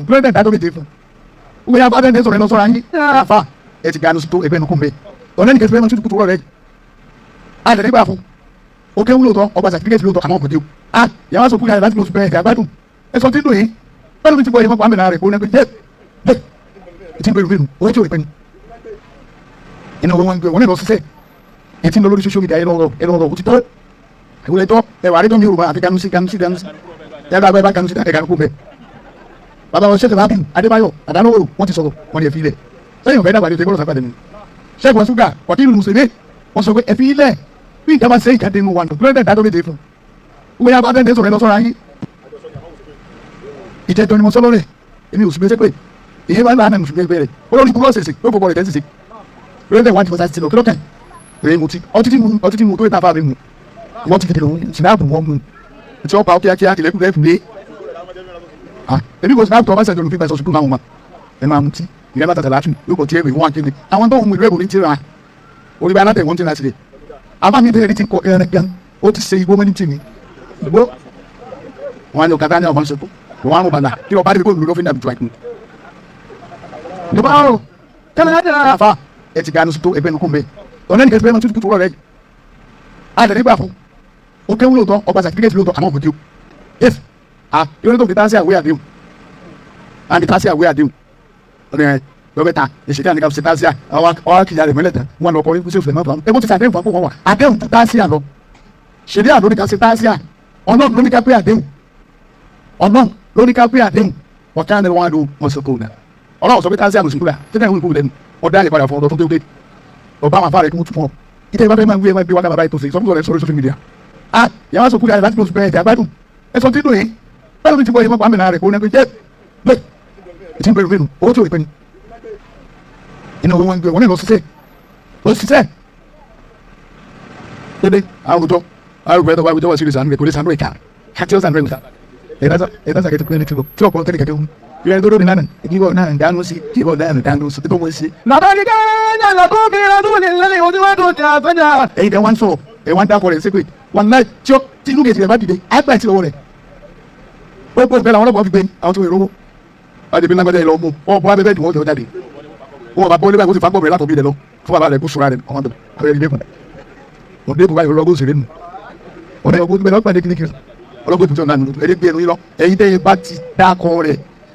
president that don't be different. We have other names or no sorry. Alfa, it's Ganus to a Benukumbe. Don't any get to put already. I the river. Okay, we'll talk about certificate to come up with you. You also put that close to pay their battle. It's what you do. Well, we go one minute. It's in the what you open. You know, one of those say. It's in the social media. I don't know what you thought. I will talk. They were don't you. I can see them. They are back and sit. I can go back. Baba was said about him. I don't know what is all when you feel it. Say you better by the goals of academy. Check what you got. What you will say. Also, if you there, we never say that they want to play that don't be different. We have other days or no sorry. He said, don't sorry. And you speak away. He have a man and speak very. What only processing? No for intensity. When they want was that still okay. They will see. What did you do it about him? What did you do? It's now the woman. It's all about the left me. If it was not to us, I don't think I was a good woman. And Mamma, you never got a Latin. You could tell me wanting. I want to home with rebel into that. Only by nothing wanting actually. I want me to anything called again. What to say, woman into me. The book. One of Catania wants to go. One of that. Your body will be roving up dragon. The bow. Tell me that. It's a gun to a Benukumbe. Don't any get very much to put already. I the river. Okay, we'll talk about certificate to come up with you. Yes. You know the Tasia we are doing. And the Tasia we are doing. Okay, Roberta, the Shitanic of Setasia, our Kizar Milita, one of all the mother. They want to say them for one. I don't Tasia. She did not look at Setasia. Or not, Lonica Pia Dim. Or not, Lonica Pia Dim. What kind of one do was so cool. Or also, Tasia was good. Then we put them. Or die by a photo to do. Obama father could more. It ever might be what I'm about to say. Some sort of social media. You also put that close to pay their battle. That's what you're doing. Well, we go one minute. Look, it's in the what you open. You know, one of those say. What's he say? I will talk. I would rather why we do a series and we put this and break out. Catches and brings up. It doesn't get to clinic to talk or take a doom. You are doing none. If you go now and down, we'll see. You go down and down, so don't see. Not only that, they don't want so. They want that for a secret. One night, Joe, you get your body. I bet you already. What was better on what been out of a room? I didn't remember the low or why the bed was your daddy. Oh, my boy, I was a family to be the law for about a bush riding on the very different. What did I logos in? What I would be up by the clinic. Or go to London, let it be a little. A day back dark or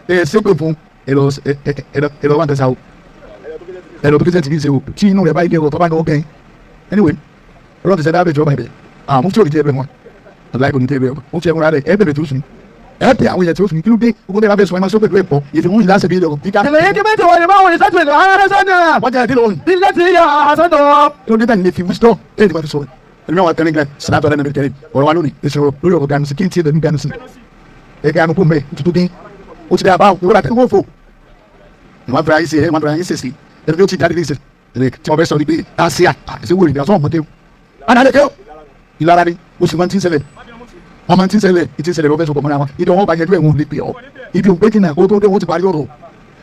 a simple phone. It was a want us out. Hello, because it's you. She know the bike or tobacco. Okay. Anyway, Rob said, I have a job. I'm sure it's everyone. The life on the table. What's your right? Every two. Every hour, you you be who they have a swimmer super grateful. If you only last a video, you can't let him into what I did on. Let's see, I don't know. Don't depend if you stop anybody. So, you know what, telling that snap and everything. Or one only. This is a real gun security than Benson. They can't put me to do. What's they about? What I can go for. One price here, one price is the real thing that it is. The top best of the day. I see, it's a worry. There's one motive. Another girl. You are ready. What's 117? I'm not saying it is a little bit of money. You don't buy a dream won't be all. If you're breaking a go to the buy your.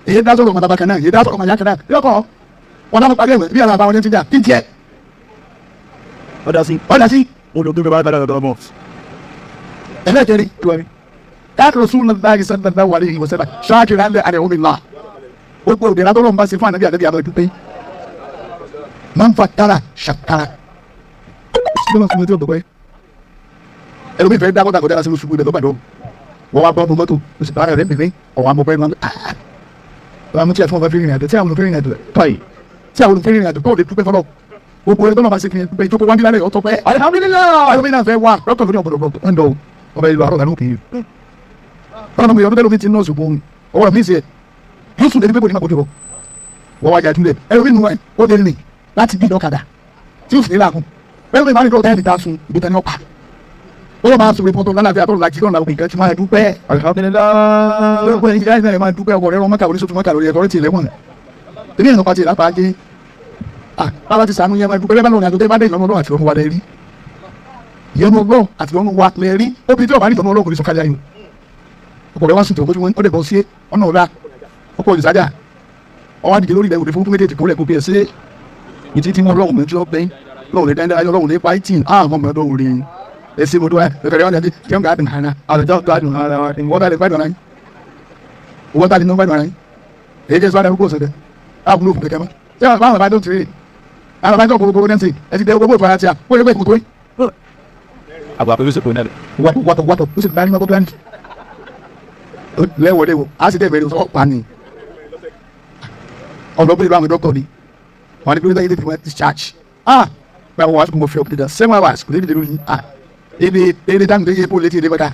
It doesn't know what I can. It doesn't know what I can. Look all. One of the we are about it. Didn't yet. What does he? What does he? What do you do about the most? And I tell you, that was soon as bag is said that what he was said. Shark and I only law. What will the other one must find the other to pay? Manfatara, Shakara. Still not the way. It'll be very double that I was with the Lobado. What about the motor? It's about everything, or I'm open. I'm just for feeling at the town of feeling at the pay. Tell them feeling at the code to pay for all. Who put it on my second pay to 1 million or to pay? I have been a very one. Rock of the road and go. Or a lot of looking. I don't know, the little knows you or a visit. You should be putting up with you. What I got to live. Everyone, what they need. That's be Lokada. Tuesday, Lago. Well, we might go down the thousand with an opera. All about to report on another like you don't know because my do pay. I have been when you guys might do whatever my car is to my car authority. They want the real party that party. I was saying, you might do whatever I do. They might not know what they need. You don't know at you don't know what Larry. Oh, people, I don't know what is okay. Okay, wants to go to the boss here. Oh, no, that. Okay, is that? Oh, I did only with the food to go to say. It's eating a wrong, it's your pain. No, they don't know they're fighting. I'm not let's see what do I. The young garden, Hannah. I'll talk to what I quite on. owó tá a di nọ́mbà ìdúrà yín èyí jẹ́ sọ́dọ̀ ẹ̀kọ́ sọ̀dẹ̀ àbúrò òfin kẹ̀kẹ́ mọ́ ṣé àwọn bàbá tó ń tiri àwọn bàbá tó ń gbogbo dẹ́nsì ẹ ti dẹ gbogbo ìfọ̀rọ̀ àti à ó lè gbé ìkùtò yìí. àbúrò àpò yóò náà wàtò ó sì dání mọ́tò dání lẹ́wọ̀dẹ́ wo a sì dẹ́ bẹ̀rẹ̀ sọ́ pa ni ọ̀dọ́ bí ìlànà dọ́kítọ̀ ni wọ́n ní bí wọ́n ti wọ́n discharge báwo wàá sùkùn mọ́ fẹ́ òkúta 7 hours kò lè dìde lórí ebi dáhùn tó yẹ kó létí ìdẹ́gbẹ́ta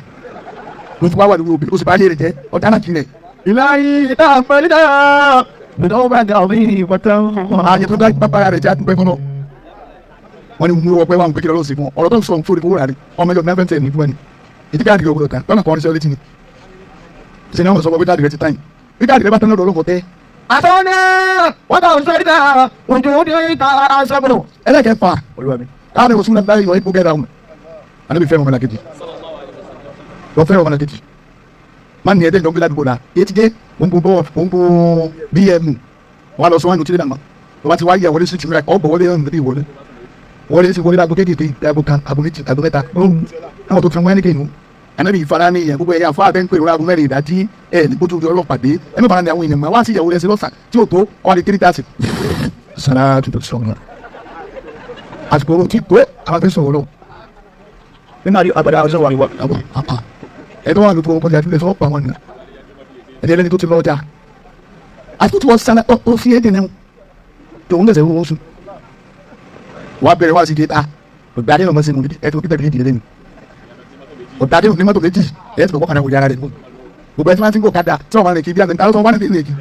ló ti wá wà lórí obìnrin ó sì bá lè rẹ̀ jẹ́ ọ̀dá náà kiri rẹ̀. ìlàyé ìta àpẹẹrẹ dáa ìdánwò bá dà ọ̀bí ìbọ̀tán. ààyè tó dá pápá rẹ̀ jẹ́ àtúpẹ́ fún ọ. wọ́n ní mú ọpẹ́ wà ń pé kí lọ́lọ́sì fún ọ ọ̀rọ̀ tó ń sọ fún òdìbò rà ní ọmọ ẹjọ́ mẹ́fẹ́ntẹ́ ní fún ẹni ìdíkà àdìgbò gbọdọ̀ tán lọ́nà kan ní sẹ́wọ́lẹ́tì ni. ṣe ni wọ́n sọ pé dáàdì rẹ̀ ti táyìn bí dáàdì rẹ̀ bá tán lọ́dọ̀ ọlọ́kọ̀ tẹ́. àtọ́ni wọ́n bá òṣèré náà ojú ó dé ìta sọ́gbọ̀n. ẹlẹ́kẹ̀ẹ́fà káàdì òṣùn náà láyé ìwọ̀n ìgbógẹ́ra ọ̀hún àná bí fẹ́ ọmọ làkejì lọ fẹ́ ọmọ làkejì má ní ẹ̀dẹ́ ìjọba ìdádúgbò náà èyí ti dé òǹbò bm wọn lọ sọ wọn nù tí lè dàgbà wọn ti wáyé àwọlé sí ti rẹ ọgbọ wọlé ọ̀hún níbi ìwọlé wọlé sí wọlé lágbo kékeré àgbo kan àgbo méjì àgbo mẹ́ta àwọn tó fi wọn ẹnikẹ́ni ànábì ìfara ní ìyẹn gbogbo ẹ̀yà fún abẹ́ ń pè ìrora àgbo mẹ́rin ìdájí ẹ̀ ní kótó ọlọ́pàá dé ẹ̀ mẹ́fà ní àwọn èèyàn máa wá sí ìyàwó ẹsẹ̀ lọ́sàn tí ò tó ọwọ́ ní 3:30 sara tuntun sọ̀rọ̀ àsìkò owó tí tó àwọn fẹ́ sọ̀rọ̀ lọ nínú àdé àbàdà ọjọ́ wà wà ẹ̀dọ́ wà lóko ọkọ̀ ìyàtúlẹ̀ sọ́pọ̀ àwọn ènìyàn ẹ̀dẹ́ ẹlẹ́ni tó ti lọ́jà àti tó ti wọ́n sanna ó fi ẹ̀dẹ̀ náà tòun lẹ́sẹ̀ owó oṣù wà bẹ̀rẹ̀ wá sí ìdí ta ọ̀gbádé ọmọ sí ìmúdí ẹ̀tọ́ kíkẹ́ bìí ìdílé ni ọ̀gbádé ní mọ́tò méjì ẹ̀tọ́ kọ́kànlá kò yára rẹ̀ gbogbo ẹ̀tọ́ máa ti ń kó kádà tí wọ́n máa rìn kí bí àgbẹ̀ntà lọ́tọ̀ wọ́n ní ìlú èkì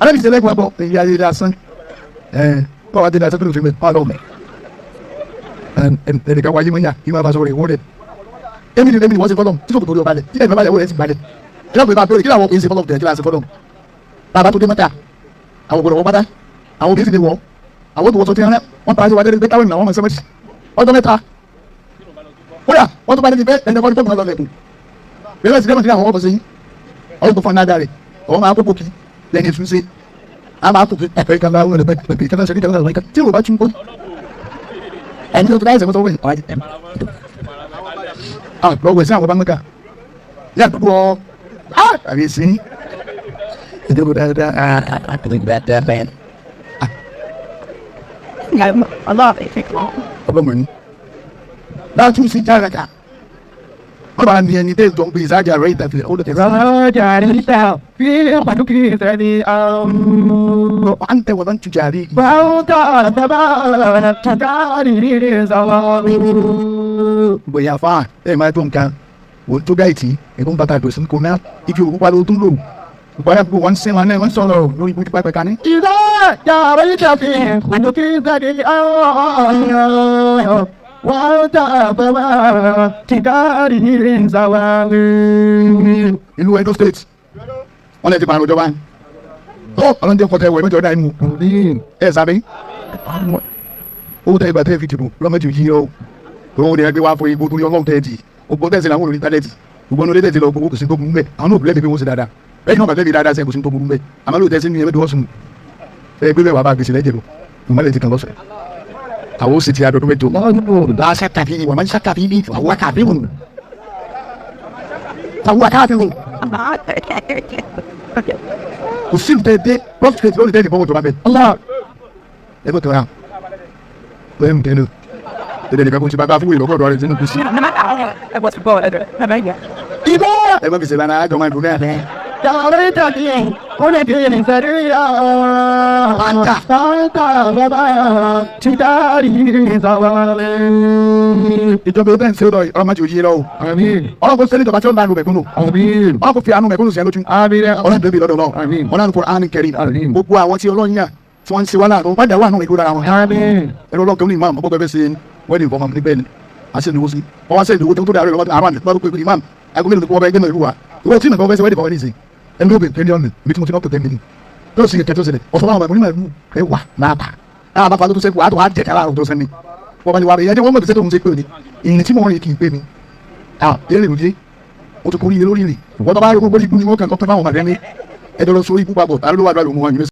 alẹ́bí ti lẹ́kùn ẹ̀bọ̀ ìyá ayé lásán kọ́ wa dé lásán tó lè fi mẹ́ ọ́ lọ́wọ́ ẹnìkan wáyé mọ́nyà kí wọ́n bá sọ rẹ̀ wọ́n rẹ̀ èmi ni wọ́n ṣe fọ́lọ́m tí kò tó balẹ̀ tí ẹ̀mí balẹ̀ wọ́n rẹ̀ ti balẹ̀ ẹ̀rọ pé bá bẹ̀rẹ̀ kí làwọn kì í ṣe fọ́lọ́m tẹ̀ kí làwọn ṣe fọ́lọ́m bàbá tó dé mẹ́ta àwọn ògbọ̀dọ̀ wọ́n pátá àwọn òbí sì lè wọ́ àwọn tó wọ́n sọ ti rán wọ́n parí wájú pé káwọn ìnáwó ọmọ ìsẹ́mẹ́tì ọjọ́ mẹ́ta kódà wọ́n tó bá débi pé ẹni ọkọ̀ nípa lọ́lẹ̀kùn bẹ́ẹ̀ sì dẹ́mọ̀ sí àwọn ọmọ sí ọdún tó fọ́n náà dáre ọmọ máa kókó kí lẹ́yìn ìfún sí a máa kókó ẹ̀fẹ́ kan láwọn ẹ̀fẹ́ pẹ̀pẹ̀ kan sẹ́ni kan láwọn tí ò bá tún kó ẹni tó dáìsẹ̀ mọ́tò wẹ̀ ọ̀rẹ́ tẹ̀ lọ́wọ́ sí àwọn bá ń mẹ́ka yà tó bọ́ àbí sí ìdíbò dáadáa àtẹ̀lẹ́gbẹ̀dá bẹ́ẹ̀ ọba mọ̀ ní láti sí jára ká wọ́n bá ní ẹni tẹ́ ìjọ ń gbé ìsájà rẹ̀ ìtàfẹ́ ó lọ́tẹ̀ rájà rẹ̀ níta fi pàdúkì ìsẹ́ni à ń tẹ̀wọ̀ lọ́n tujà rí báwọ́tà tẹ́bà tàkàrí rí sọ́wọ́ bóyá fáà ẹ̀ máa tó nǹkan wò tó gáìtì ẹ̀kún bàtà ìdòsí kò náà ibi òkú pa ló tún lò ìpàdé àpò wọn sẹ́wọ̀n náà wọ́n sọ̀rọ̀ lórí ibùdó pàpẹ́ kan ní. ìdá yàrá yìí tàbí pàdúkì ìsẹ́ni ìlú Edo State wọ́n lè ti pàrọ̀ ìjọba ọlọ́run tẹ́ kọ́tẹ́ ìwọ̀ ẹ̀mẹ́jọ dá inú ẹ̀ sábẹ́ owó tẹ́ ìgbà tẹ́ fi tìbò lọ́mẹ́jì yìí ọ́ òun rẹ̀ gbé wá fún igbó torí ọlọ́run tẹ́ ti gbogbo tẹ́sí làwọn olórí tálẹ́tì gbogbo olórí tẹ́sí lọ gbogbo kò sí tó burú bẹ́ẹ̀ àwọn olóògbé lẹ́bi wọ́n sí dáadáa bẹ́ẹ̀ náà bàtẹ́ bi dáadáa sẹ́ kò sí tó burú bẹ́ẹ̀ àmọ́ lóòótọ́ sí ní ẹ̀mẹ́dọ̀ ọ̀sùn ẹ̀ gbé bẹ́ẹ̀ wà bá gbèsè lẹ́jẹ̀ lọ ìmọ̀lẹ̀ ti kàn lọ́sẹ̀ àwọn sì ti àdọ̀dọ̀ mẹ́jọ bá sàkàbí wọ́n máa ń sàkàbí ní àwọn àkàbí wọn àwọn àkàbí wọn kò sí ìtẹ́ dé prọfẹ̀tì lórí tẹ́lẹ̀ fọwọ́ tó bá bẹ̀ ẹgbẹ́ tó rà lẹ́yìn tẹ́lẹ̀ tẹ́lẹ̀ nìkan kò sí bàbá fún ìlọ́kọ̀ ọ̀dọ́ rẹ̀ sínú kùsì. ẹgbẹ́ fi ṣèlànà àjọ máa dùn náà. ìjọba ẹgbẹ́ ń ṣe ọ̀dọ̀ ọ̀rọ̀ máa ti òye lọ́wọ́ ọ̀rọ̀ kò sẹ́ni ìjọba tí ó ń dánú mẹ̀kúnnù ọ̀rọ̀ kò fi àánú mẹ̀kúnnù sí ẹ lójú ọ̀rọ̀ ìbẹ̀bẹ̀ lọ́dọ̀ lọ ọ̀rọ̀ àlùkò àánú kẹrin gbogbo àwọn tí ọlọ́run yà tí wọ́n ń ṣe wá láàánú wọ́n dà wà nù ìlú dára wọn ẹ̀rọ ọlọ́kẹ́ ní imam ọgbọ́gbẹ́ ṣe wẹ́ẹ̀dì ìfọ̀mọ́ níbẹ̀ ni a ṣe ìdíwó sí ọwọ́ ṣe ìdíwó tó dára lọ́wọ́ àwọn àti pé imam agbóhùn ní ọbẹ̀ ẹgbẹ́ ìlú wa ìwọ tí nìkan fẹ́ ṣe wẹ́ẹ̀dì ìfọ̀mọ́ ní ìsìn ẹni ló bẹ̀ mílíọ̀nù bí tí mo ti náà tó 10 million yóò sì kẹtọ́ sílẹ̀ ọ̀sán láwọn ọmọ ìlú ẹ wà náà pa náà bá fa tó sẹ́kù àtọ̀ àjẹkà láàrùn tó sẹ́ni wọ́n bá ní wà bẹ̀ yẹn tí wọ́n mọ̀ tó ń ṣe pé ní ìrìn tí mo rìn kì í pé mi eré lòdì mo ti kórìí lórí rìn wọ́n tó bá rí gbogbo ìbú ni wọ́n kàn kọ́ pé báwọn màdé ní ẹjọ́ lọ sórí ibú papọ̀ tá ló wà lórí òun wọn